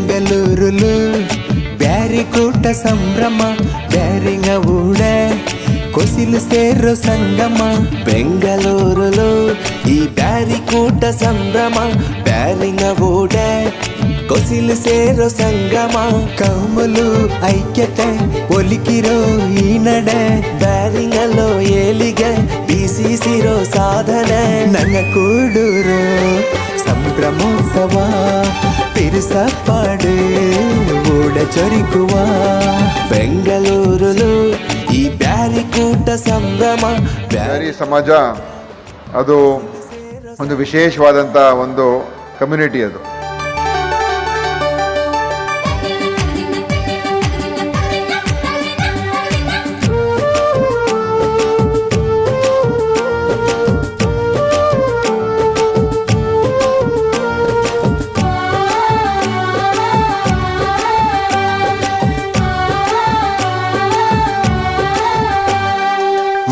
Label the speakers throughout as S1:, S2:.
S1: ಬೆಂಗಳೂರುಲು ಬ್ಯಾರಿ ಕೂಟ ಸಂಭ್ರಮ ಬ್ಯಾರಿಂಗ ಊಡ ಕೊಸಿಲು ಸೇರೋ ಸಂಗಮ ಬೆಂಗಳೂರುಲು ಈ ಬ್ಯಾರಿ ಕೂಟ ಸಂಭ್ರಮ ಬ್ಯಾರಿಂಗ ಊಡ ಕೊಸಿಲು ಸೇರೋ ಸಂಗಮ ಕೌಮಲು ಐಕ್ಯತೆ ಒಲಿಕಿರೋ ಈ ನಡೆ ಬ್ಯಾರಿಂಗಲ್ಲೋ ಏಲಿಗೆ ಬೀಸಿಸಿರೋ ಸಾಧನೆ ನಂಗ ಕೂಡೂರು ಸಂಭ್ರಮೋತ್ಸವ ತಿರುಸಪ್ಪಾಡು ಊಡ ಚೊರಿಕುವ ಬೆಂಗಳೂರುಲು ಈ ಬ್ಯಾರಿ ಕೂಟ ಸಂಭ್ರಮ
S2: ಬ್ಯಾರಿ ಸಮಾಜ ಅದು ಒಂದು ವಿಶೇಷವಾದಂಥ ಒಂದು ಕಮ್ಯುನಿಟಿ. ಅದು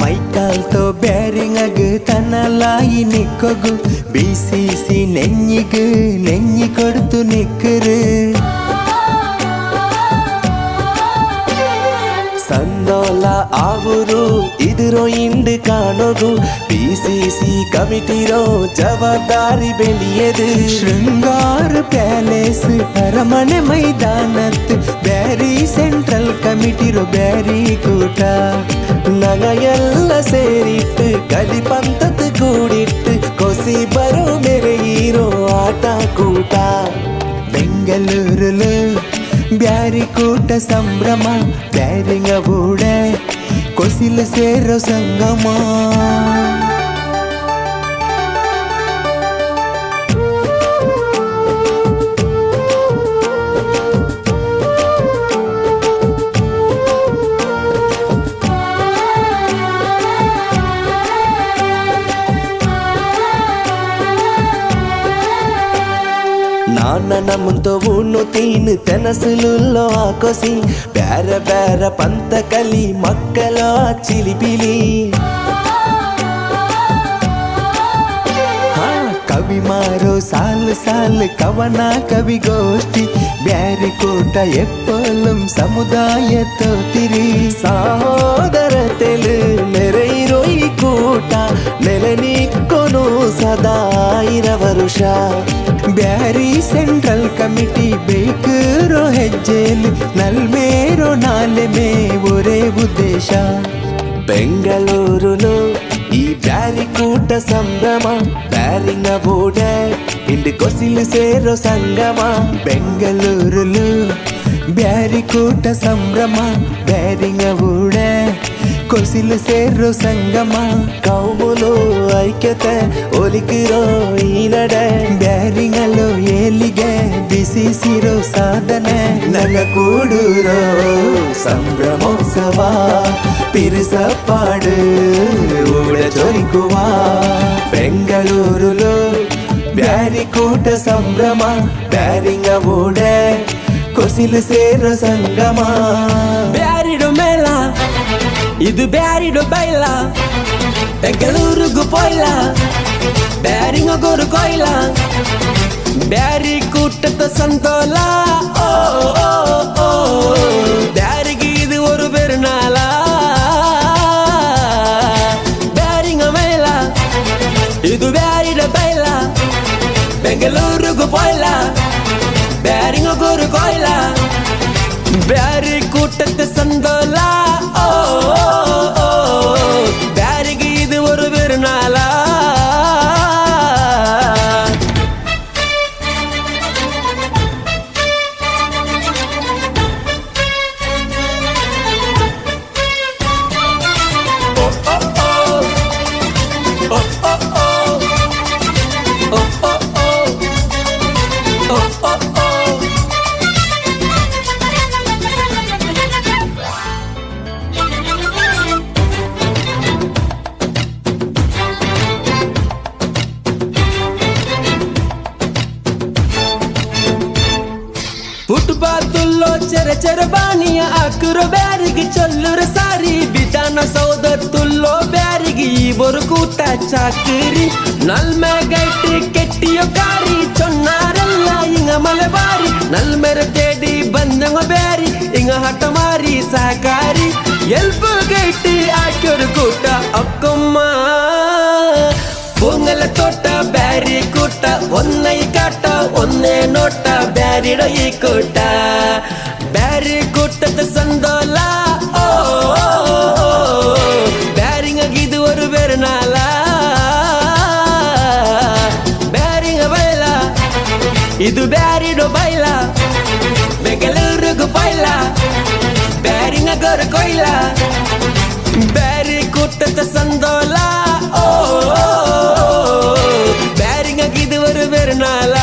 S1: ಮೈಕಾಲ್ತೋ ಬ್ಯಾರಿಂಗಗ್ ತನ್ನಲಾಯಿ ನಿಕ್ಕೊಗು ಬಿಸಿಸಿ ನೆഞ്ഞിಗ್ ನೆഞ്ഞി ಕೊಡ್ತು ನಿಕ್ಕರು ಸಂದೋಲ ಆವರು ಇದಿರೋ ಇಂಡು ಕಾಣೋದು ಬಿಸಿಸಿ ಕಮಿಟಿರೋ ಜವಾಬ್ದಾರಿ ಬೆಳೆಯದು ಶೃಂಗಾರ ಪ್ಯಾಲೇಸ್ ಅರಮನೆ ಮೈದಾನತ್ ಬ್ಯಾರಿ ಸೆಂಟ್ರಲ್ ಕಮಿಟಿರೋ ಬ್ಯಾರಿ ಕೂಟ ನಗ ಎಲ್ಲ ಸೇರಿಟ್ಟು ಕಲಿಪಂತತ್ ಕೂಡಿಟ್ಟು ಕೊಸಿ ಬರೋ ಮೇರೆ ಹೀರೋ ಆಟ ಕೂಟ ಬೆಂಗಳೂರುಲು ಬ್ಯಾರಿ ಕೂಟ ಸಂಭ್ರಮ ಬ್ಯಾರಿಂಗ ಊಡ ಕೊಸಿಲು ಸೇರೋ ಸಂಗಮ నాన్న ముంతో ఊను తీను తెనసులుల్లో ఆకొసి బేర బేర పంత కలి మక్కలో చిలిపిలి ಕವಿ ಮಾರೋ ಸಾಲು ಸಾಲು ಕವನ ಕವಿಗೋಷ್ಠಿ ಬ್ಯಾರಿ ಕೂಟ ಎಪ್ಪಲಂ ಸಮುದಾಯ ತೋತಿರಿ ಸಹೋದರತೆಲು ನೆರೆಯಿರೋ ಈ ಕೂಟ ನೆಲನಿಕ್ಕೊನು ಸದಾ 1000 ವರುಷ ಬ್ಯಾರಿ ಸೆಂಟ್ರಲ್ ಕಮಿಟಿ ಬೇಕರೋ ಹೆಜ್ಜೆಲು ನಲ್ಮೇರೋ ನಾಲೆ ಮೇ ಒರೇ ಉದ್ದೇಶ ಬೆಂಗಳೂರುಲು ಈ ಬ್ಯಾರಿ ಕೂಟ ಸಂಭ್ರಮ ಬ್ಯಾರಿಂಗ ಊಡ ಇಂಡು ಕೊಸಿಲು ಸೇರೋ ಸಂಗಮ ಬೆಂಗಳೂರುಲು ಬ್ಯಾರಿ ಕೂಟ ಸಂಭ್ರಮ ಬ್ಯಾರಿಂಗ ಊಡ ಕೊಸಿಲು ಸೇರೋ ಸಂಗಮ ಕೌಮುಲು ಐಕ್ಯತೆ ಒಲಿಕಿರೋ ಈ ನಡೆ ಬ್ಯಾರಿಂಗಲ್ಲೋ ಏಲಿಗೆ ಬಿಸಿಸಿರೋ ಸಾಧನೆ ನಗ ಕೂಡೂರೋ ಸಂಭ್ರಮೋತ್ಸವ ತಿರುಸಪ್ಪಾಡು ಊಡ ಚೊರಿಕುವ ಬೆಂಗಳೂರುಲು ಬ್ಯಾರಿ ಕೂಟ ಸಂಭ್ರಮ ಬ್ಯಾರಿಂಗ ಊಡ ಕೊಸಿಲು ಸೇರೋ ಸಂಗಮ ಬ್ಯಾರಿಡು ಮೇಳ ಇದು ಬ್ಯಾರಿಡು ಬೈಲ ಬೆಂಗಳೂರಿಗೂ ಪೊಯ್ಲ ಬ್ಯಾರಿಂಗ ಗೋರು ಕೊಯ್ಲ ಬ್ಯಾರಿ ಕೂಟದ ಸಂತೋಲ ಓ ಓ ಓ ಬ್ಯಾರಿಗೆ ಇದು ஒரு பெருநாள ಬ್ಯಾರಿಂಗ ಮೇಳ ಇದು ಬ್ಯಾರಿಡ ಬೈಲ ಬೆಂಗಳೂರಿಗೂ ಪೊಯ್ಲ ಬ್ಯಾರಿಂಗ ಗೋರು ಕೊಯ್ಲ ಬ್ಯಾರಿ ಕೂಟದ ಸಂತೋಲ ಓ ಬ್ಯಾರಿಗೆ ಇದು ஒரு பெருநாள ఫుట్బాతుల్లో చెరచెరబానియ అక్కురు బ్యారికి చొల్లురు సారి విధాన సౌదత్తుల్లో బ్యారికి బొరుకూట చాకిరి నల్మె గట్టి కెట్టియో కారి చొన్నారెల్ల ఇంగ మలబారి ನಲ್ಮೆರ ತೇಡಿ ಬಂದಂಗ ಬ್ಯಾರಿ ಹಿಂಗ ಹಠ ಮಾರಿ ಸಹಕಾರಿ ಎಲ್ಪ ಗೈಟಿ ಆಕ್ಯೋರು ಕೂಟ ಅಕ್ಕಮ್ಮ ಪೊಂಗಲ ತೋಟ ಬ್ಯಾರಿ ಕೂಟ ಒನ್ನೈ ಕಾಟ ಒನ್ನೆ ನೋಟ ಬ್ಯಾರಿಡ ಈ ಕೂಟ ಬ್ಯಾರಿ ಕೂಟದ ಸಂದೋಲ ಓ ಬ್ಯಾರಿಂಗಿದು ஒரு ಬೆರನಾಲ ಬ್ಯಾರಿಂಗ ಬೈಲ ಇದು ಬ್ಯಾರಿಡೋ ಬೈಲ ಬೆಂಗಳೂರಿಗೂ ಬೈಲ ಬ್ಯಾರಿಂಗ ಗೊರ ಕೊಯ್ಲ ಬ್ಯಾರಿ ಕೂಟದ ಸಂದೋಲ ಓ ಬ್ಯಾರಿಂಗಿದು ஒரு ಬೆರನಾಲ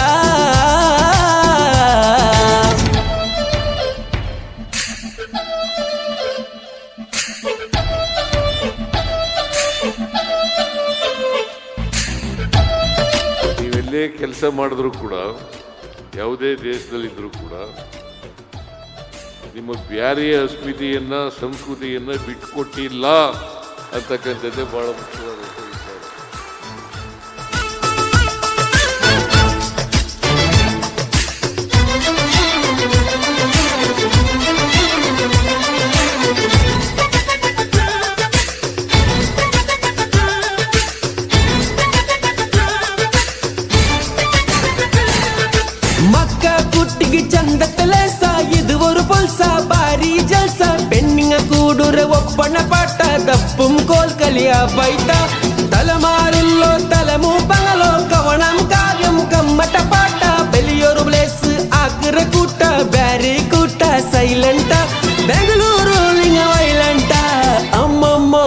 S3: ನೀವೆಲ್ಲೇ ಕೆಲಸ ಮಾಡಿದ್ರು ಕೂಡ ಯಾವುದೇ ದೇಶದಲ್ಲಿದ್ದರೂ ಕೂಡ ನಿಮ್ಮ ಬ್ಯಾರಿಯ ಅಸ್ಮಿತೆಯನ್ನ ಸಂಸ್ಕೃತಿಯನ್ನ ಬಿಟ್ಕೊಟ್ಟಿಲ್ಲ ಅಂತಕ್ಕಂಥದ್ದೇ ಬಹಳ ಮುಖ್ಯವಾದ ವಿಚಾರ.
S1: ಮಕ್ಕ ಕುಟ್ಟಿಗೆ ಚಂದ ತಲೆಸ ಇದು ஒரு ಪೊಲ್ಸ ಬಾರಿ ಜಲ್ಸ ಪೆಣ್ಣಿಂಗ ಕೂಡುರ ಒಪ್ಪಣ ಪಾಟ ದಪ್ಪುಂ ಕೋಲ್ ಕಲಿಯ ಬೈಟ ತಲಮಾರುಲ್ಲೋ ತಲಮು ಬಂಗಲೋ ಕವಣಂ ಕಾವ್ಯಂ ಕಮ್ಮಟ ಪಾಟ ಬೆಲಿಯೋರು ಬ್ಲೇಸ್ ಆಕರ ಕೂಟ ಬ್ಯಾರಿ ಕೂಟ ಸೈಲೆಂಟ ಬೆಂಗಳೂರು ಲಿಂಗ ವೈಲೆಂಟ ಅಮ್ಮಮ್ಮೋ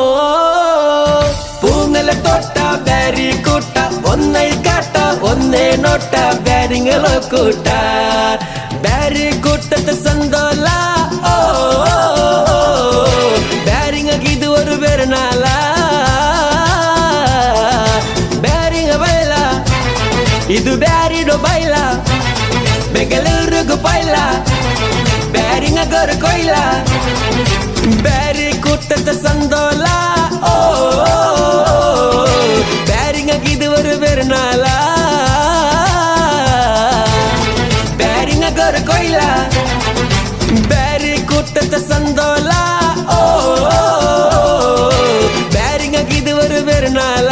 S1: ಪೂಂಗಲ ತೋಟ ಬ್ಯಾರಿ ಕೂಟ ಒನ್ನೈ ಕಾಟ ಒನ್ನೆ ನೋಟ ಬ್ಯಾರಿಂಗಲೋ ಕೂಟ ಬ್ಯಾರಿ ಕೂಟದ ಸಂದೋಲ ಓ ಬ್ಯಾರಿಂಗಿದು ஒரு ಬೆರನಾಲ ಬ್ಯಾರಿಂಗ ಬೈಲ ಇದು ಬ್ಯಾರಿಡೋ ಬೈಲ ಬೆಂಗಳೂರಿಗೂ ಬೈಲ ಬ್ಯಾರಿಂಗ ಗೊರ ಕೊಯ್ಲ ಬ್ಯಾರಿ ಕೂಟದ ಸಂದೋಲ ಓ ಬ್ಯಾರಿಂಗಿದು ஒரு ಬೆರನಾಲ ಬ್ಯಾರಿಂಗ ಗೊರ ಕೊಯ್ಲ ಬ್ಯಾರಿ ಕೂಟದ ಸಂದೋಲ ಓ ಬ್ಯಾರಿಂಗಿದು ஒரு ಬೆರನಾಲ